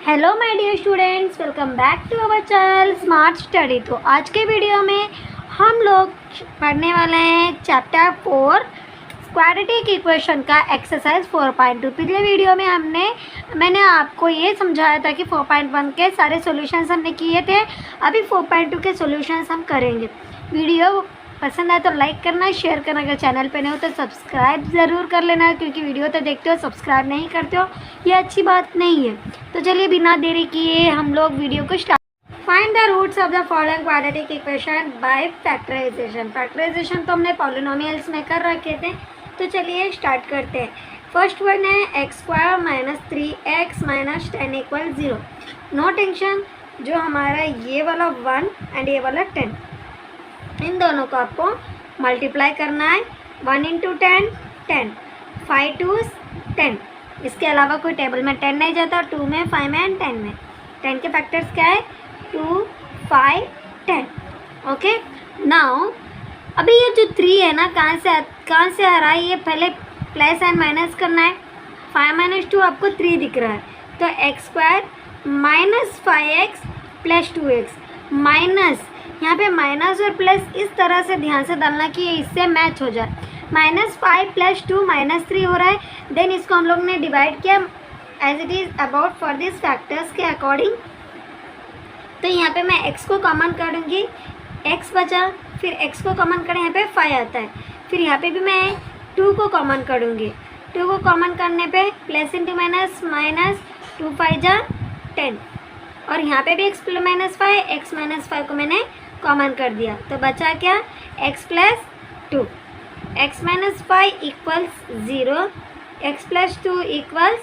Hello my dear students, welcome back to our channel smart study. तो आज के video में हम लोग पढ़ने वाले हैं चैप्टर 4 क्वाड्रेटिक इक्वेशन का एक्सरसाइज 4.2। पिछले वीडियो में मैंने आपको ये समझाया था कि 4.1 के सारे सॉल्यूशंस हमने किए थे। अभी 4.2 के सॉल्यूशंस हम करेंगे। वीडियो पसंद आए तो लाइक करना, शेयर करना। अगर चैनल पे नहीं हो तो सब्सक्राइब ज़रूर कर लेना, क्योंकि वीडियो तो देखते हो सब्सक्राइब नहीं करते हो, ये अच्छी बात नहीं है। तो चलिए बिना देरी किए हम लोग वीडियो को start. Find the roots of the following quadratic equation by factorization. Factorization तो हमने पॉलिनोमियल्स में कर रखे थे, तो चलिए स्टार्ट करते हैं। फर्स्ट वन है x² - 3x - 10 = 0। नो टेंशन, जो हमारा ये वाला 1 एंड ये वाला 10, इन दोनों को आपको मल्टीप्लाई करना है। 1 × 10 10, 5 2 10। इसके अलावा कोई टेबल में 10 नहीं जाता, 2 में, 5 में एंड 10 में। 10 के फैक्टर्स क्या है? 2 5 10। ओके, नाउ अभी ये जो 3 है ना, कहाँ से आ रहा है? ये पहले प्लस एंड माइनस करना है। 5 - 2 आपको 3 दिख रहा है, तो x² - 5x + 2x माइनस, यहाँ पे माइनस और प्लस इस तरह से ध्यान से डालना कि ये इससे मैच हो जाए। -5 + 2 -3 हो रहा है। देन इसको हम लोग ने डिवाइड किया as it is about for this factors के अकॉर्डिंग। तो यहाँ पे मैं x को कॉमन करूँगी, x बचा, फिर x को कॉमन करें, यहाँ पे 5 आता है। फिर यहाँ पे भी मैं 2 को कॉमन करूँगी। 2 को कॉमन करने पे प्लस × माइनस, माइनस 2 5 जा 10, और यहाँ पे भी x + -5, x - 5 को मैंने कॉमन कर दिया, तो बचा क्या? x + 2। x - 5 = 0, x + 2 =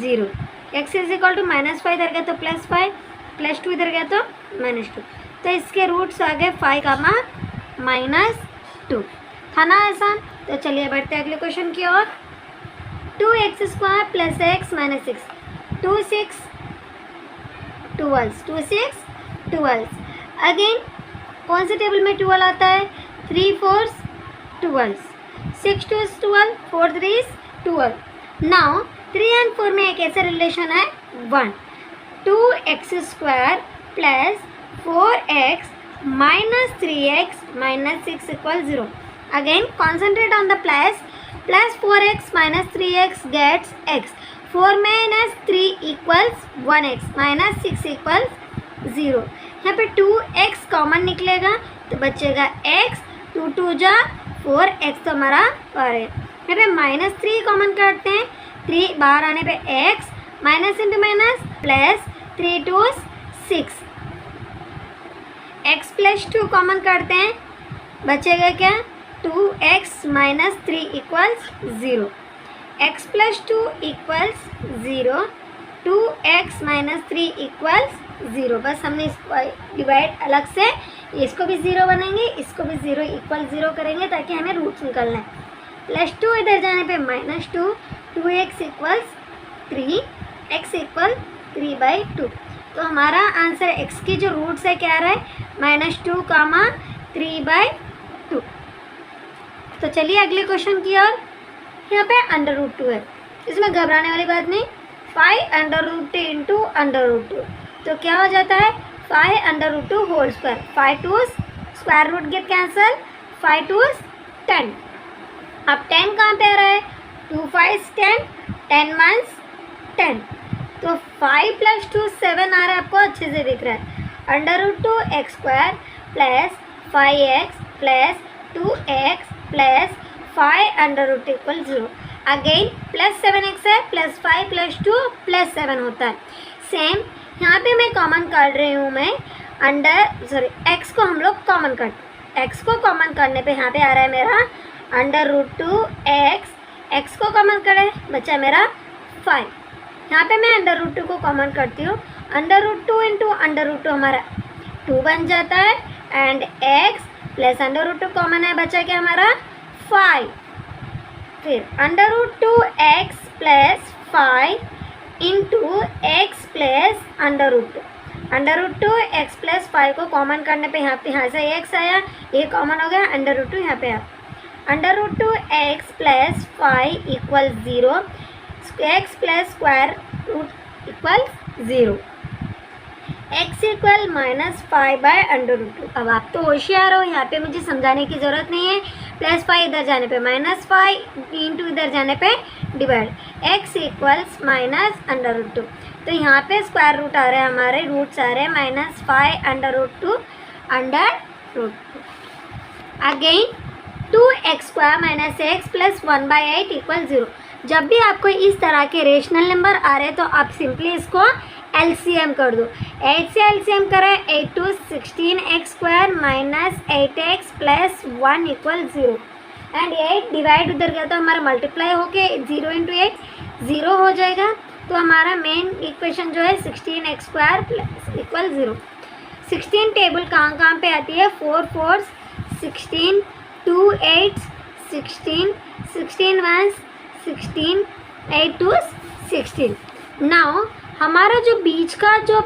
0। x = -5 इधर गया तो +5, +2 इधर गया तो -2। तो इसके रूट्स आ गए 5, -2। था ना आसान? तो चलिए बढ़ते हैं अगले क्वेश्चन की ओर। 2x² + x - 6, 2 6 12, 2 6 12। अगेन कौन से टेबल में 12 आता है? 3 4 12, 6 2 12, 4 3 12। नाउ 3 एंड 4 में एक ऐसा रिलेशन है 1। 2x² + 4x - 3x - 6 = 0। Again concentrate on the plus. +4x - 3x gets x। 4 - 3 = 1x - 6 = 0। यहाँ पे 2x कॉमन निकलेगा तो बचेगा x, 2 2 जा 4x, तो हमारा पर है। यहाँ पे -3 कॉमन करते हैं, 3 बाहर आने पे x, minus into minus plus, 3 2 6, x + 2 common करते हैं, बचेगा क्या? 2x - 3 = 0। x + 2 = 0, 2x - 3 = 0। बस हमने इसको डिवाइड अलग से, इसको भी 0 बनाएंगे, इसको भी 0 = 0 करेंगे, ताकि हमें रूट्स निकलना है। +2 इधर जाने पे -2, 2x = 3, x = 3/2। तो हमारा आंसर x की जो रूट्स है क्या आ रहा है? -2, 3/2। तो चलिए अगले क्वेश्चन की ओर। यहाँ पे √2 है, इसमें घबराने वाली बात नहीं। 5 √2 × √2, तो क्या हो जाता है? 5 √2 whole square. 5 2 square root get cancel, 5 2 10। अब 10 कहाँ पे आ रहा है? 2 5 10, 10 1 10। तो 5 + 2 7 आ रहा है, आपको अच्छे से दिख रहा है। √2 x² + 5x + 2x + 5 √2 = 0। Again +7x है, +5 + 2 +7 होता है। सेम यहाँ पे मैं कॉमन कर रही हूँ, मैं x को हम लोग कॉमन करते, x को कॉमन करने पे यहाँ पे आ रहा है मेरा √2x, x को कॉमन करें, बचा मेरा 5। यहाँ पे मैं √2 को कॉमन करती हूँ, √2 × √2 हमारा 2 बन जाता है, एंड x + √2 कॉमन है, बचा क्या हमारा 5। फिर √2x + 5 × x + √2। √2x + 5 को कॉमन करने पे यहाँ से x आया, ये कॉमन हो गया, √2 यहाँ पे आया। √2x + 5 = 0, x + square root = 0। x equal -5/√2। अब आप तो होशियार हो, यहाँ पे मुझे समझाने की ज़रूरत नहीं है। +5 इधर जाने पे -5 इंटू इधर जाने पे डिवाइड, x इक्वल्स -√2। तो यहाँ पे स्क्वायर रूट आ रहे हैं, हमारे रूट्स आ रहे हैं -5/√2 √2। Again 2x² - x + 1/8 = 0। जब भी आपको इस तरह के रेशनल नंबर आ रहे हैं तो आप सिंपली इसको एलसीएम कर दो। 8 से एलसीएम करें, 8 to 16x² - 8x + 1 = 0। And 8 divide उधर गया तो हमारा मल्टीप्लाई होके 0 × 8 0 हो जाएगा। तो हमारा मेन इक्वेशन जो है 16x² = 0। 16 टेबल कहाँ पे आती है? 4 4 16, 2 8 16, 16 1 16, 8 2 16। नाउ हमारा जो बीच का जो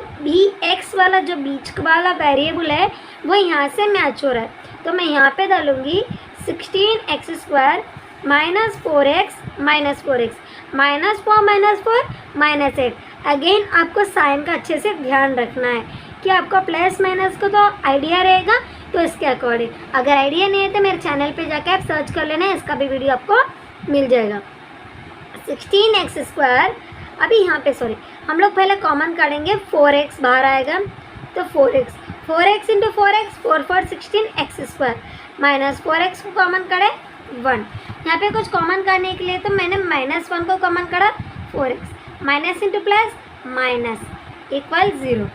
x वाला जो बीच वाला वेरिएबल है वो यहाँ से मैच हो रहा है, तो मैं यहाँ पे डालूँगी 16x² - 4x -4x -4 -4 -8। अगेन आपको साइन का अच्छे से ध्यान रखना है कि आपका प्लस माइनस को तो आइडिया रहेगा, तो इसके अकॉर्डिंग। अगर आइडिया नहीं है तो मेरे चैनल पे जाके आप सर्च कर लेना, इसका भी वीडियो आपको मिल जाएगा। 16x², अभी यहाँ पे सॉरी हम लोग पहले कॉमन काटेंगे, 4x बाहर आएगा तो 4x × 4x 4 4 16 x² -4x को कॉमन काटे 1। यहाँ पे कुछ कॉमन करने के लिए तो मैंने -1 को कॉमन काटा, 4x minus into plus minus equal 0।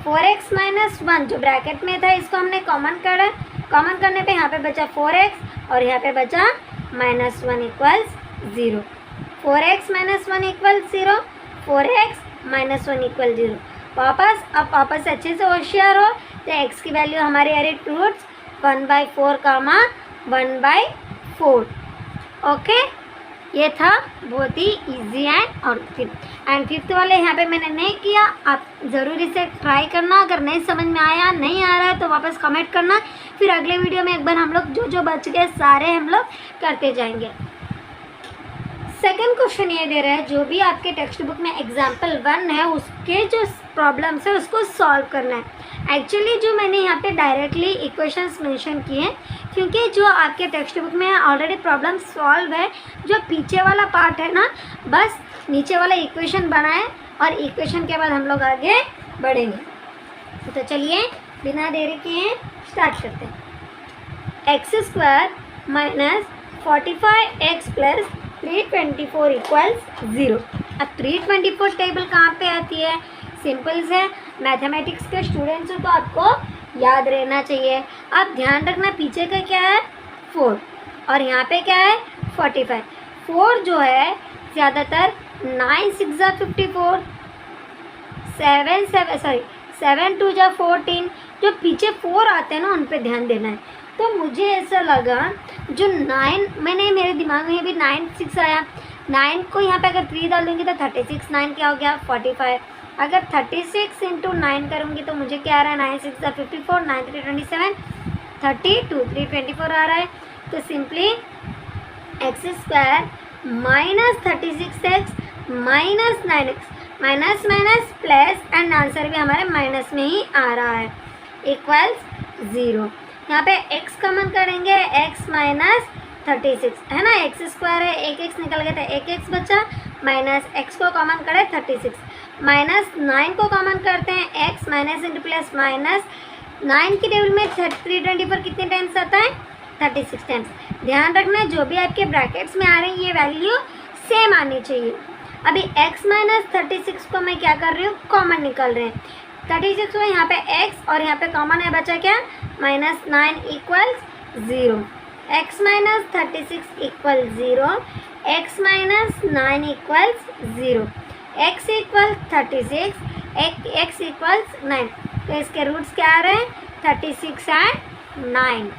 4x - 1 जो ब्रैकेट में था इसको हमने कॉमन काटा, कॉमन करने पे यहाँ पे बचा 4x और यहाँ पे बचा -1 = 0। 4x - 1 = 0, 4x - 1 = 0। वापस अब वापस अच्छे से होशियार हो तो x की वैल्यू हमारे आ रही रूट्स 1/4, 1/4। ओके, ये था बहुत ही इजी और फिफ्थ वाले यहाँ पे मैंने नहीं किया। आप ज़रूर इसे ट्राई करना, अगर नहीं समझ में आया, नहीं आ रहा है तो वापस कमेंट करना, फिर अगले वीडियो में एक बार हम लोग जो बच गए सारे हम लोग करते जाएंगे। सेकंड क्वेश्चन ये दे रहा है, जो भी आपके टेक्स्ट बुक में एग्जाम्पल 1 है उसके जो प्रॉब्लम्स है उसको सॉल्व करना है। एक्चुअली जो मैंने यहाँ पे डायरेक्टली इक्वेशंस मेंशन किए हैं क्योंकि जो आपके टेक्स्ट बुक में ऑलरेडी प्रॉब्लम सॉल्व है, जो पीछे वाला पार्ट है ना, बस नीचे वाला इक्वेशन बनाए और इक्वेशन के बाद हम लोग आगे बढ़ेंगे। तो चलिए बिना देरी किए स्टार्ट करते हैं। x² - 45x + 324 = 0। अब 324 टेबल कहाँ पे आती है? सिंपल से, मैथमेटिक्स के स्टूडेंट्स हो तो आपको याद रहना चाहिए। अब ध्यान रखना पीछे का क्या है 4 और यहाँ पे क्या है 45। 4 जो है ज़्यादातर 9 6 = 54, 7 2 = 14, जो पीछे 4 आते हैं ना उन पे ध्यान देना है। तो मुझे ऐसा लगा जो 9 मैंने मेरे दिमाग में भी 9 6 आया, 9 को यहाँ पे अगर 3 डाल दूँगी तो 36, 9 क्या हो गया 45। अगर 36 × 9 करूँगी तो मुझे क्या आ रहा है 9 6 = 54, 9 3 27, 32, 324 आ रहा है। तो simply x² - 36x - 9x minus minus plus and answer भी हमारे माइनस में ही आ रहा है इक्वल्स 0। यहाँ पे x कॉमन करेंगे, x - 36 है ना, x² है, एक x निकल गया था, एक x बचा, माइनस x को कॉमन करें 36, -9 को कॉमन करते हैं, x minus into plus minus 9 की टेबल में 324 कितने टाइम्स आता है 36 टाइम्स। ध्यान रखना जो भी आपके ब्रैकेट्स में आ रही है ये वैल्यू सेम आनी चाहिए। अभी x - 36 को मैं क्या कर रही हूँ कॉमन निकल रहे हैं, 36 को यहाँ पे x और यहाँ पे कॉमन है, बचा क्या -9 = 0। x - 36 = 0, x - 9 = 0, x = 36, x = 9। तो इसके रूट्स क्या आ रहे हैं 36 and 9।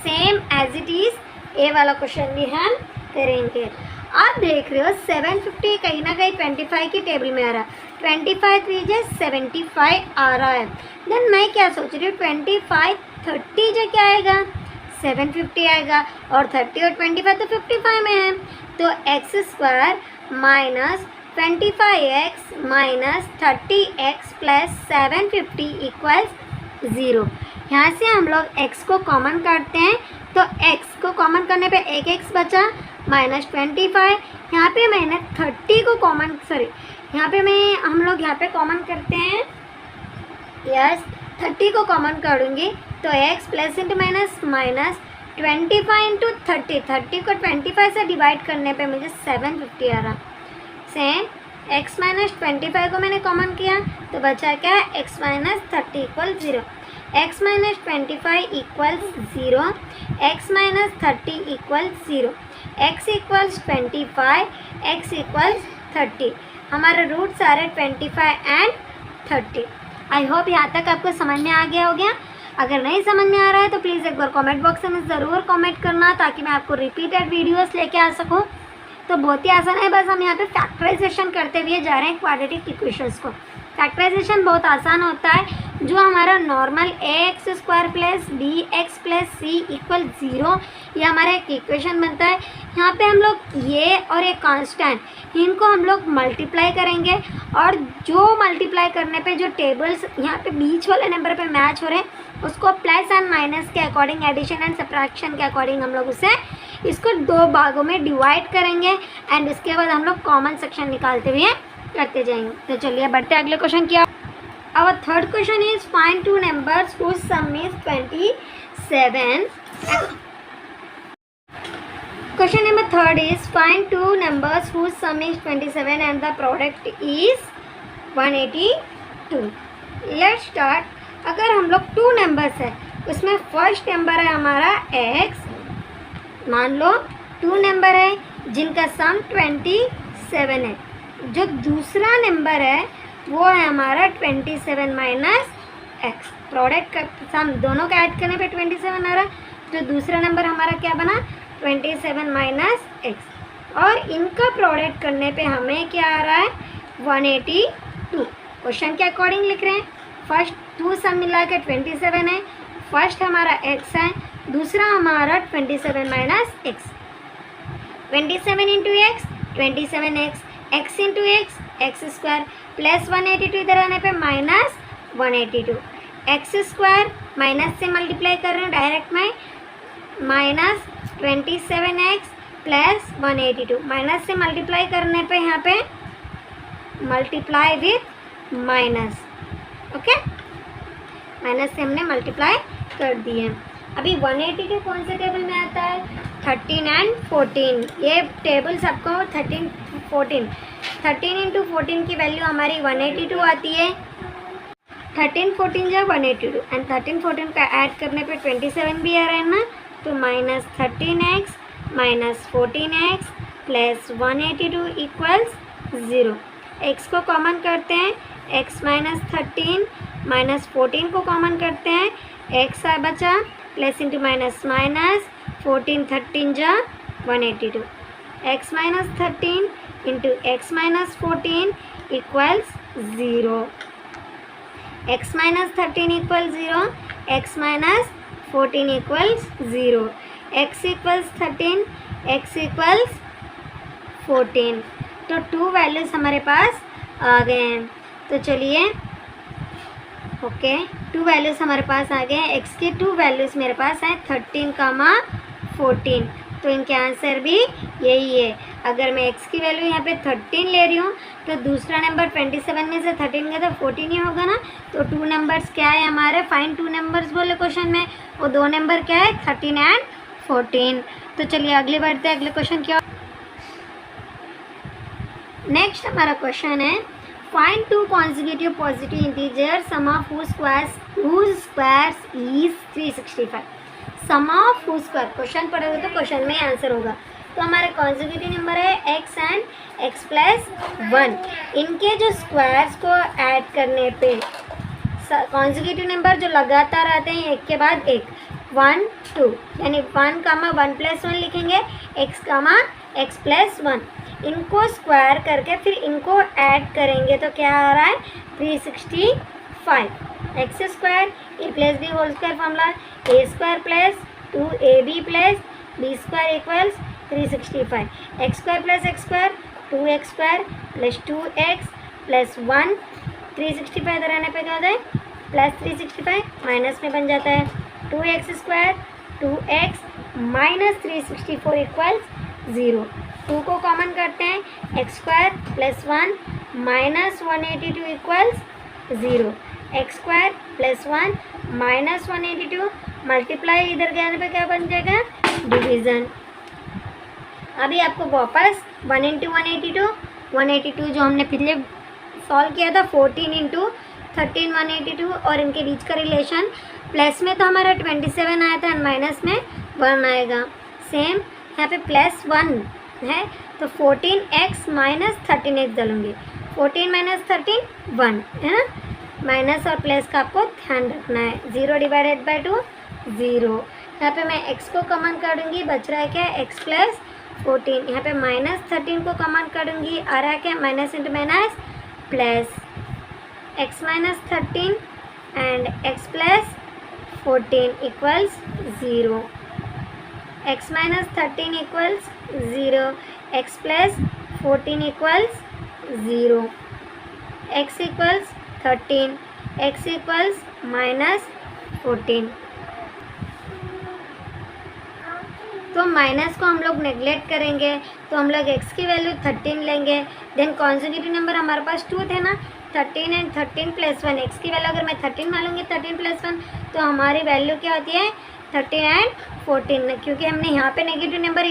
Same as it is a वाला क्वेश्चन भी हम करेंगे। आप देख रहे हो 750 कहीं ना कहीं 25 की टेबल में आ रहा है, 25 3 = 75 आ रहा है। देन मैं क्या सोच रही हूँ 25 30 जो क्या आएगा 750 आएगा, और 30 और 25 तो 55 में है। तो x² - 25x minus 30x plus 750 equals 0। यहाँ से हम लोग x को कॉमन करते हैं, तो x को कॉमन करने पे एक x बचा माइनस 25। यहाँ पे मैंने 30 को कॉमन यहाँ पे हम लोग यहाँ पे कॉमन करते हैं, यस 30 को कॉमन करूँगी तो x plus into minus minus 25 into 30 को 25 से डिवाइड करने पे मुझे 750 आ रहा। सेम x माइनस 25 को मैंने कॉमन किया तो बचा क्या है, x minus 30 equal 0। x minus 25 equals 0, x minus 30 equals 0, x equals 25, x equals 30। हमारे रूट सारे 25 एंड 30। आई होप यहाँ तक आपको समझ में आ गया हो गया। अगर नहीं समझ में आ रहा है तो प्लीज़ एक बार कमेंट बॉक्स में ज़रूर कमेंट करना, ताकि मैं आपको रिपीटेड वीडियोस लेके आ सकूँ। तो बहुत ही आसान है, बस हम यहाँ पे फैक्टराइजेशन करते हुए जा रहे हैं क्वाड्रेटिक इक्वेशंस को। फैक्टराइजेशन बहुत आसान होता है, जो हमारा normal ax square plus bx plus c equal 0, ये हमारा एक इक्वेशन बनता है। यहाँ पे हम लोग ये और एक कांस्टेंट इनको हम लोग मल्टीप्लाई करेंगे, और जो मल्टीप्लाई करने पे जो टेबल्स यहाँ पे बीच वाले नंबर पे मैच हो रहे हैं उसको प्लस एंड माइनस के अकॉर्डिंग, एडिशन एंड सब्ट्रैक्शन के अकॉर्डिंग हम लोग उसे इसको दो भागों में डिवाइड करेंगे, एंड इसके बाद हम लोग कॉमन सेक्शन निकालते हुए करते जाएंगे। तो चलिए बढ़ते अगले क्वेश्चन की। Our third question is find two numbers whose sum is 27. Question number third is find two numbers whose sum is 27 and the product is 182. Let's start. अगर हम लोग टू नंबर्स है, उसमें फर्स्ट नंबर है हमारा x, मान लो to number है जिनका सम 27 है। जो दूसरा नंबर है वो है हमारा 27 माइनस एक्स। प्रोडक्ट का सम दोनों का ऐड करने पे 27 आ रहा है, जो दूसरा नंबर हमारा क्या बना 27 माइनस एक्स, और इनका प्रोडक्ट करने पे हमें क्या आ रहा है 182। क्वेश्चन के अकॉर्डिंग लिख रहे हैं, फर्स्ट टू सम मिला के 27 है, फर्स्ट हमारा एक्स है, दूसरा हमारा 27 minus x. 27 into x 27x, x into x x square plus 182 इधर आने पे माइनस 182, एक्स स्क्वायर माइनस से मल्टीप्लाई कर रहे हैं डायरेक्ट में, माइनस 27x प्लस 182, माइनस से मल्टीप्लाई करने पे यहाँ पे multiply with minus, okay minus से हमने मल्टीप्लाई कर दिए। अभी 182 कौन से टेबल में आता है 13 एंड 14, ये टेबल सबको 13 इंटू 14 की वैल्यू हमारी 182 आती है। 13 14 जो 182 एंड 13 14 का ऐड करने पे 27 भी आ रहा है ना, तो minus 13x minus 14x plus 182 equals 0। x को कॉमन करते हैं, x माइनस 13 माइनस 14 को कॉमन करते हैं, x आ बचा प्लस इंटू माइनस माइनस 14 13 जा 182, x minus 13 into x minus 14 equals 0। x minus 13 equal 0, x minus 14 equals 0, x equals 13, x equals 14। तो two values हमारे पास आ गए हैं। तो चलिए ओके, टू वैल्यूज़ हमारे पास आ गए हैं। x के टू वैल्यूज़ मेरे पास हैं 13, 14, तो इनके आंसर भी यही है। अगर मैं x की वैल्यू यहाँ पे 13 ले रही हूँ तो दूसरा नंबर 27 में से 13 गया तो 14 ही होगा ना। तो टू नंबर्स क्या है हमारे, फाइंड टू नंबर्स बोले क्वेश्चन में, वो दो नंबर क्या है 13 एंड 14। तो चलिए अगले बढ़ते हैं, अगले क्वेश्चन क्या। नेक्स्ट हमारा क्वेश्चन है find two consecutive positive integer sum of whose squares is 365। Sum of whose square question पढ़ोगे तो क्वेश्चन में आंसर होगा। तो हमारे कॉन्जिक्यूटिव नंबर है x एंड x प्लस 1, इनके जो स्क्वायर्स को ऐड करने पे कॉन्जिक्यूटिव नंबर जो लगातार आते हैं एक के बाद एक 1 2, यानी 1 कामा 1 प्लस 1 लिखेंगे, x कामा x प्लस 1, इनको स्क्वायर करके फिर इनको ऐड करेंगे तो क्या आ रहा है 365। X square a plus b whole square formula, a square plus 2ab plus b square equals 365, x square plus x square 2x² plus 2x plus 1 365 इधर आने पे क्या होता है प्लस 365 माइनस में बन जाता है 2x² 2x माइनस 364 इक्वल्स 0। 2 को कॉमन करते हैं x² plus 1 minus 182 equals 0। x² plus 1 minus 182 multiply इधर के आने पे क्या बन जाएगा डिवीज़न। अभी आपको वापस 1 इंटू 182 जो हमने पिछले सॉल्व किया था 14 इंटू 13 182 और इनके बीच का रिलेशन प्लस में तो हमारा 27 आया था एंड माइनस में 1 आएगा। सेम यहाँ पे प्लस 1 है तो 14x माइनस 13x डालूंगी 14 माइनस 13 1 है ना। माइनस और प्लस का आपको ध्यान रखना है 0 डिवाइडेड बाई 2 0। यहाँ पे मैं x को कॉमन करूँगी बच रहा है क्या x प्लस 14। यहाँ पे माइनस 13 को कॉमन करूँगी आ रहा है क्या minus into minus plus x minus 13 and x plus 14 equals 0। x minus 13 equals 0 x plus 14 equals 0 x equals 13 x equals minus 14। तो माइनस को हम लोग नेगलेक्ट करेंगे तो हम लोग x की वैल्यू 13 लेंगे। देन कॉन्जिक्यूटिव नंबर हमारे पास 2 थे ना 13 एंड 13 प्लस 1 x की वैल्यू अगर मैं 13 मानूंगी 13 प्लस 1 तो हमारी वैल्यू क्या होती है 13 एंड 14। क्योंकि हमने यहाँ पे नेगेटिव नंबर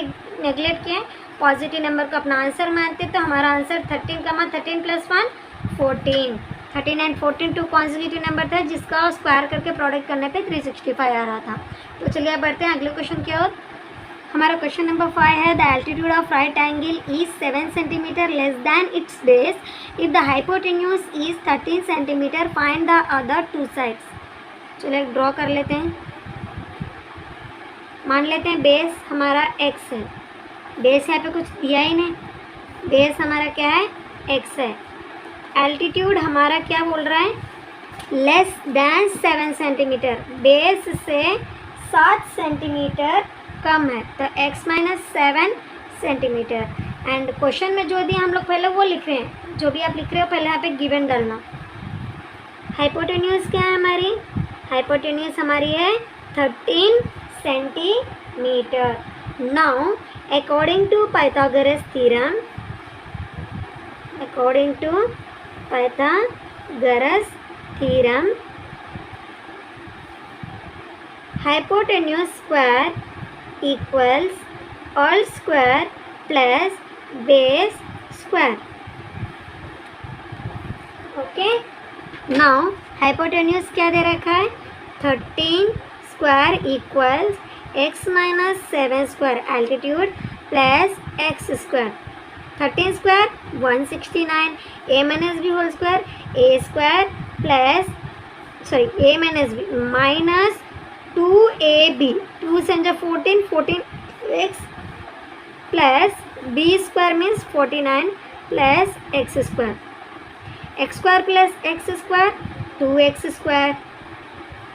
नेगलेक्ट किए पॉजिटिव नंबर को अपना आंसर मानते तो हमारा answer 13 plus 1 14। 13 and 14 2 consecutive number था जिसका स्क्वायर करके प्रोडक्ट करने पे 365 आ रहा था। तो चलिए अब बढ़ते हैं अगले क्वेश्चन की ओर। हमारा क्वेश्चन नंबर 5 है the altitude of right angle is 7 centimetre less than it's base if the hypotenuse is 13 centimetre find the other 2 sides. चलो एक ड्रॉ कर लेते हैं। मान लेते हैं बेस हमारा x है। बेस यहाँ पे कुछ दिया ही नहीं बेस हमारा क्या है x है। एल्टीट्यूड हमारा क्या बोल रहा है लेस दैन 7 सेंटीमीटर बेस से 7 सेंटीमीटर कम है तो x minus 7 centimetre. And question में जो दिया हम लोग पहले वो लिख रहे हैं जो भी आप लिख रहे हो पहले यहाँ पे गिवन डालना। हाइपोटेन्यूज क्या है हमारी हाइपोटेन्यूज हमारी है 13 centimetre. Now according to Pythagoras theorem hypotenuse square equals all square plus base square. Okay, now hypotenuse क्या दे रखा है 13 square equals x minus 7 square altitude plus x square 13 square 169 a minus b whole square a square plus a minus b minus 2ab 2 से 14x plus b square means 49 plus x square plus x square 2x square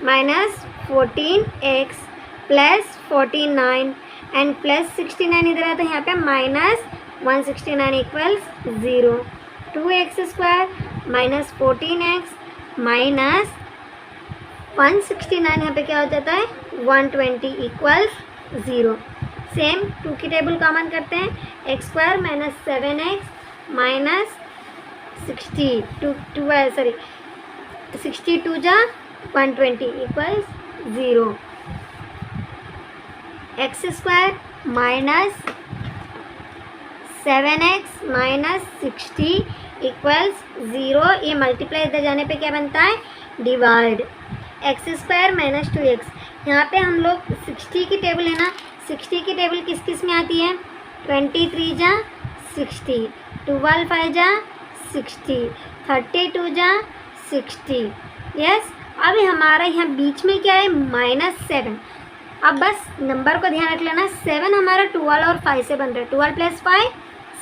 minus 14x plus 49 and plus 69 इधर आता है यहाँ पे minus 169 equals 0 2x square minus 14x minus 169 यहाँ पे क्या हो जाता है 120 इक्वल्स 0। सेम 2 की टेबल कॉमन करते हैं x square minus 7x minus 62 जा 120 equals 0 x square minus 7x minus 60 equals 0। ये मल्टीप्लाई इधर जाने पे क्या बनता है divide x square minus 2x। यहाँ पे हम लोग 60 की टेबल है ना 60 की टेबल किस किस में आती है 23 जा 60 12 5 जा 60 32 जा 60 यस। अभी हमारा यहाँ बीच में क्या है -7। अब बस नंबर को ध्यान रख लेना 7 हमारा 12 और 5 से बन रहा है 12 प्लस 5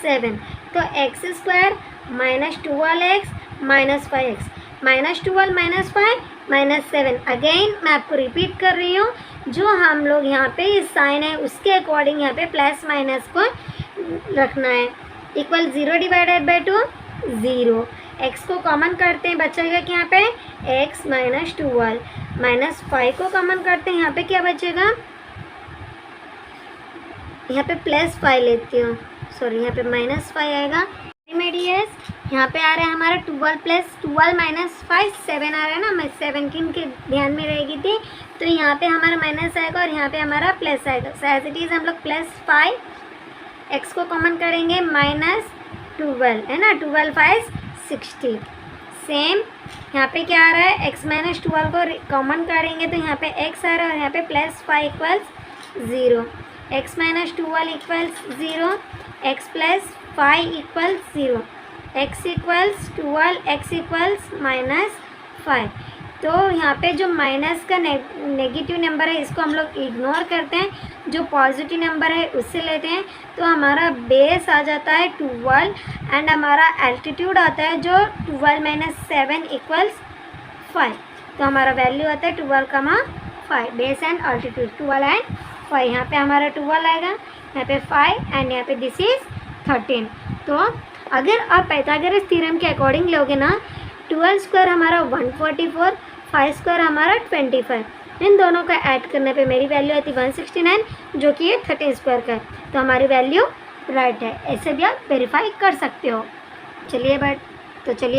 7 तो x square minus 12x minus 5x minus 12 minus 5 minus 7। Again मैं आपको रिपीट कर रही हूँ जो हम लोग यहाँ पे साइन है उसके अकॉर्डिंग यहाँ पे प्लस माइनस को रखना है। Equal 0 divided by 2 0। x को कॉमन करते हैं, बचेगा कि यहाँ पे x माइनस 12 माइनस 5 को कॉमन करते हैं, यहाँ पे क्या बचेगा, यहाँ पे प्लस 5 लेती हूँ, सॉरी यहाँ पे माइनस 5 आएगा। रेमेडियस यहाँ पे आ रहा है हमारा 12 प्लस 12 माइनस 5 7 आ रहा है ना, मैं 7 के ध्यान में रहेगी थी, तो यहाँ पे हमारा माइनस आएगा और यहाँ पे हमारा प्लस आएगा। सो एज इट इज़ हम लोग प्लस 5 x को कॉमन करेंगे माइनस 12 है ना, 12 5 60। सेम यहाँ पे क्या आ रहा है, x माइनस 12 को कॉमन करेंगे तो यहाँ पे x आ रहा है और यहाँ पे plus 5 equals 0। x minus 12 equals 0, x plus 5 equals 0, x equals 12, x equals minus 5। तो यहाँ पे जो माइनस का नेगेटिव नंबर है इसको हम लोग इग्नोर करते हैं, जो पॉजिटिव नंबर है उससे लेते हैं, तो हमारा बेस आ जाता है 12 एंड हमारा एल्टीट्यूड आता है जो 12 माइनस 7 इक्वल्स 5। तो हमारा वैल्यू आता है 12,5, बेस एंड एल्टीट्यूड 12 एंड 5। यहाँ पे हमारा 12 आएगा, यहाँ पे 5 एंड यहाँ पे दिस इज 13। तो अगर आप पाइथागोरस थ्योरम के अकॉर्डिंग लोगे ना, 12 स्क्वायर हमारा 144, 5 स्क्वायर हमारा 25, इन दोनों का ऐड करने पे मेरी वैल्यू आती 169, जो कि ये 13 स्क्वायर का है, तो हमारी वैल्यू राइट है। ऐसे भी आप वेरीफाई कर सकते हो। चलिए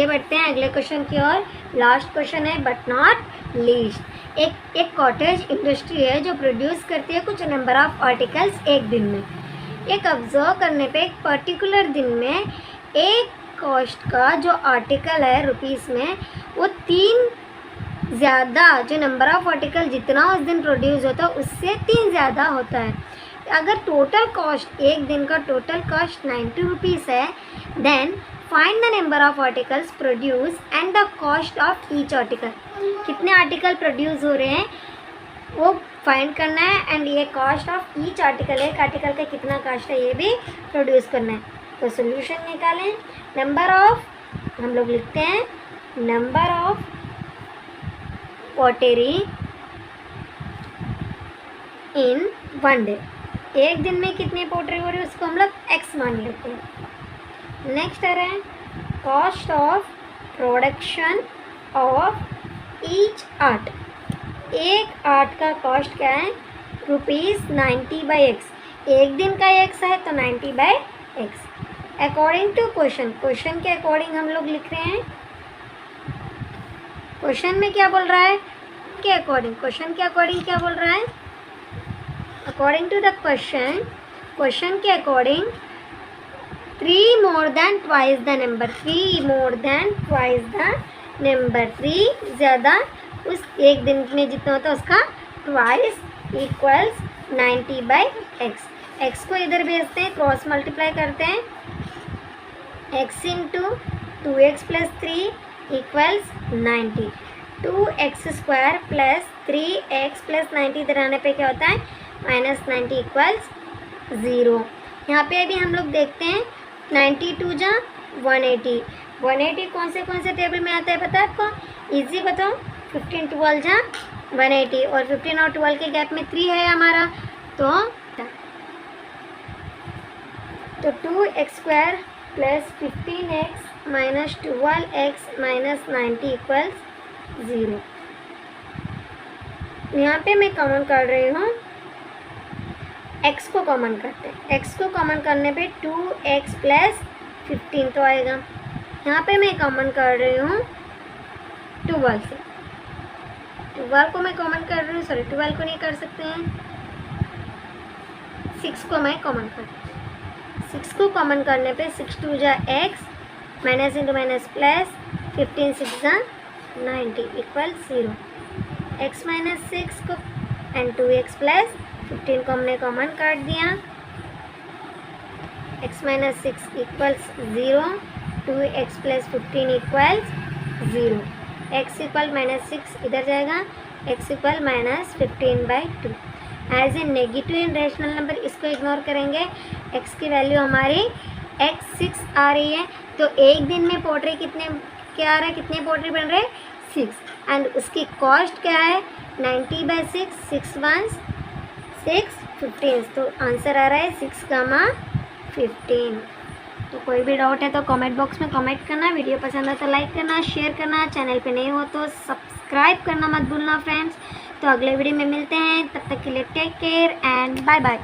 बढ़ते हैं अगले क्वेश्चन की ओर। लास्ट क्वेश्चन है बट नॉट लीस्ट। एक कॉटेज इंडस्ट्री है जो प्रोड्यूस करती है कुछ नंबर ऑफ आर्टिकल्स एक दिन में। एक ऑब्जर्व करने पे एक पर्टिकुलर दिन में एक कॉस्ट का जो आर्टिकल है रुपीस में, वो 3 ज़्यादा, जो नंबर ऑफ आर्टिकल जितना उस दिन प्रोड्यूस होता है उससे 3 ज़्यादा होता है। अगर टोटल कॉस्ट, एक दिन का टोटल कॉस्ट 90 रुपीज़ है, then find the number of articles produce and the cost of each article. कितने आर्टिकल प्रोड्यूस हो रहे हैं वो फाइंड करना है, एंड ये कॉस्ट ऑफ ईच आर्टिकल है, एक आर्टिकल का कितना कॉस्ट है ये भी प्रोड्यूस करना है। तो सोल्यूशन निकालें। नंबर ऑफ, हम लोग लिखते हैं number of pottery in 1 day. एक दिन में कितनी पोटरी हो रही है उसको हम लोग x मान लेते हैं। नेक्स्ट आ रहा है cost of production of each art. एक आर्ट का कॉस्ट क्या है, ₹90/x। एक दिन का x है तो 90/x। According to question, question के अकॉर्डिंग हम लोग लिख रहे हैं। क्वेश्चन में क्या बोल रहा है, के अकॉर्डिंग, क्वेश्चन के अकॉर्डिंग क्या बोल रहा है, according to the question, question के according 3 more than twice the number, 3 more than twice the number, 3 ज़्यादा उस एक दिन में जितना होता है उसका ट्वाइस इक्वल्स 90/x। x को इधर भेजते हैं, क्रॉस मल्टीप्लाई करते हैं, x into 2x plus 3 equals 90, 2x square plus 3x plus 90 इधर आने पे क्या होता है -90 इक्वल्स 0। यहाँ पे अभी हम लोग देखते हैं 92 जा 180, 180 कौन से टेबल में आता है पता है आपको, इजी बताओ, 15 12 जा 180 और 15 और 12 के गैप में 3 है हमारा, तो 2x square plus 15x minus 12x minus 90 equals 0। यहाँ पे मैं कॉमन कर रही हूँ, x को कॉमन करते हैं, x को कॉमन करने पे 2x प्लस 15 तो आएगा। यहाँ पे मैं कॉमन कर रही हूँ 12 से, 12 को मैं कॉमन कर रही हूँ, सॉरी 12 को नहीं कर सकते हैं, 6 को मैं कॉमन कर, 6 को कॉमन करने पे 6 2 जा x minus into minus plus 15 6 जा 90 इक्वल 0। x माइनस 6 को एंड 2x प्लस 15 को हमने कॉमन काट दिया, x minus 6 equals 0, 2x plus 15 equals 0, x equal -6 इधर जाएगा, x equal -15/2। As a negative irrational number इसको इग्नोर करेंगे, x की वैल्यू हमारी x 6 आ रही है, तो एक दिन में पोट्री कितने क्या आ रहा है, कितने पोट्री बन रहे हैं 6, एंड उसकी कॉस्ट क्या है 90/6, 6 1 6 15, तो आंसर आ रहा है 6, 15। तो कोई भी डाउट है तो कमेंट बॉक्स में कमेंट करना, वीडियो पसंद है तो लाइक करना, शेयर करना, चैनल पे नए हो तो सब्सक्राइब करना मत भूलना फ्रेंड्स। तो अगले वीडियो में मिलते हैं, तब तक के लिए take care and bye bye.